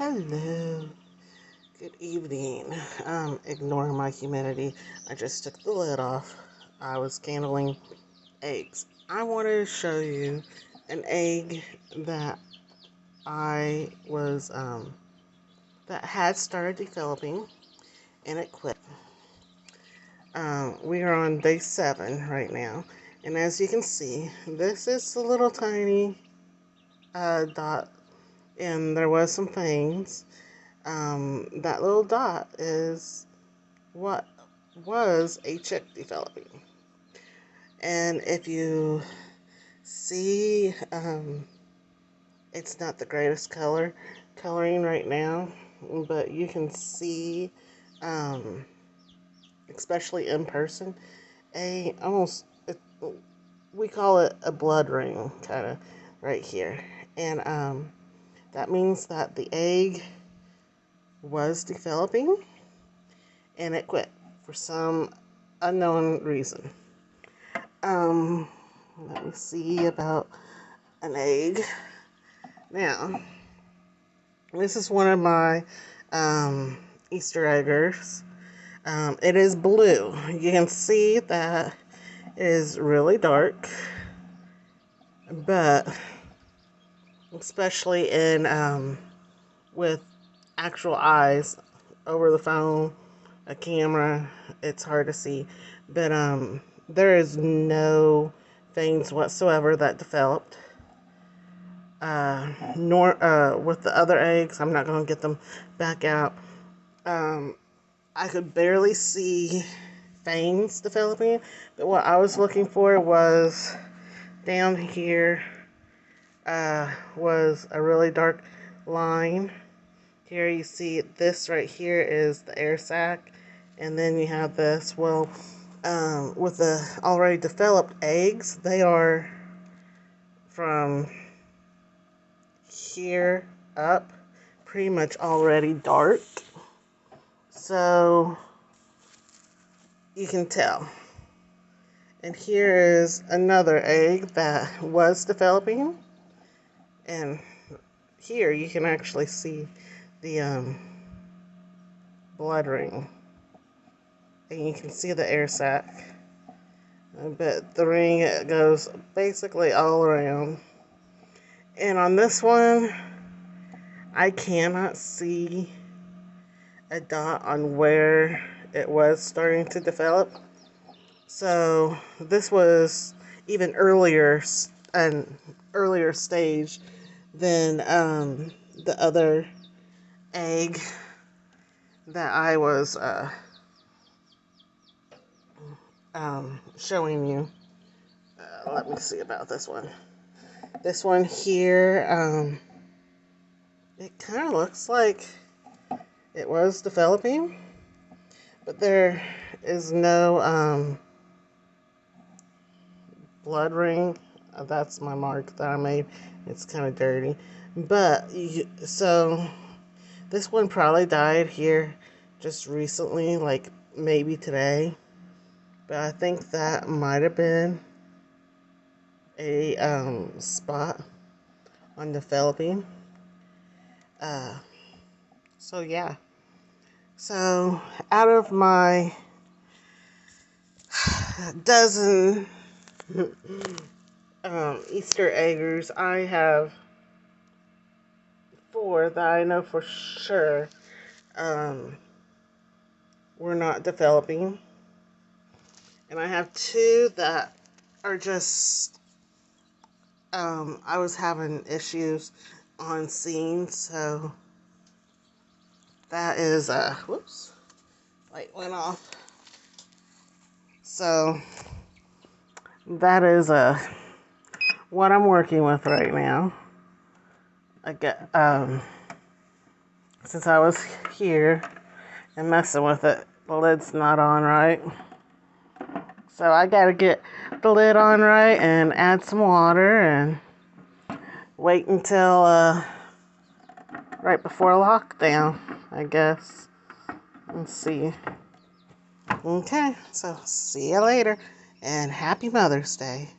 Hello, good evening. Ignore my humidity. I just took the lid off. I was candling eggs. I wanted to show you an egg that I was, that had started developing and it quit. We are on day 7 right now. And as you can see, this is a little tiny dot, and there was some fangs. That little dot is what was a chick developing. And if you see, it's not the greatest coloring right now, but you can see, especially in person, we call it a blood ring, kind of right here. And that means that the egg was developing and it quit for some unknown reason. Let me see about an egg. Now, this is one of my Easter eggers. It is blue. You can see that it is really dark, but especially in with actual eyes over the phone, a camera, it's hard to see. But there is no fangs whatsoever that developed. Nor with the other eggs, I'm not going to get them back out. I could barely see fangs developing, but what I was looking for was down here was a really dark line. Here you see this right here is the air sac, and then you have this. Well, with the already developed eggs, they are from here up pretty much already dark, so you can tell. And here is another egg that was developing, and here you can actually see the blood ring, and you can see the air sac, but the ring, it goes basically all around. And on this one, I cannot see a dot on where it was starting to develop. So this was even earlier, an earlier stage than the other egg that I was showing you. Let me see about this one. This one here, it kind of looks like it was developing, but there is no blood ring. That's my mark that I made. It's kind of dirty, but so this one probably died here just recently, like maybe today, but I think that might have been a spot on developing. So yeah. So out of my dozen Easter eggers, I have 4 that I know for sure were not developing, and I have 2 that are just I was having issues on seeing, so that is whoops, light went off. So that is what I'm working with right now. I get since I was here and messing with it, the lid's not on right. So I gotta get the lid on right and add some water and wait until right before lockdown, I guess. Let's see. Okay, so see you later, and happy Mother's Day.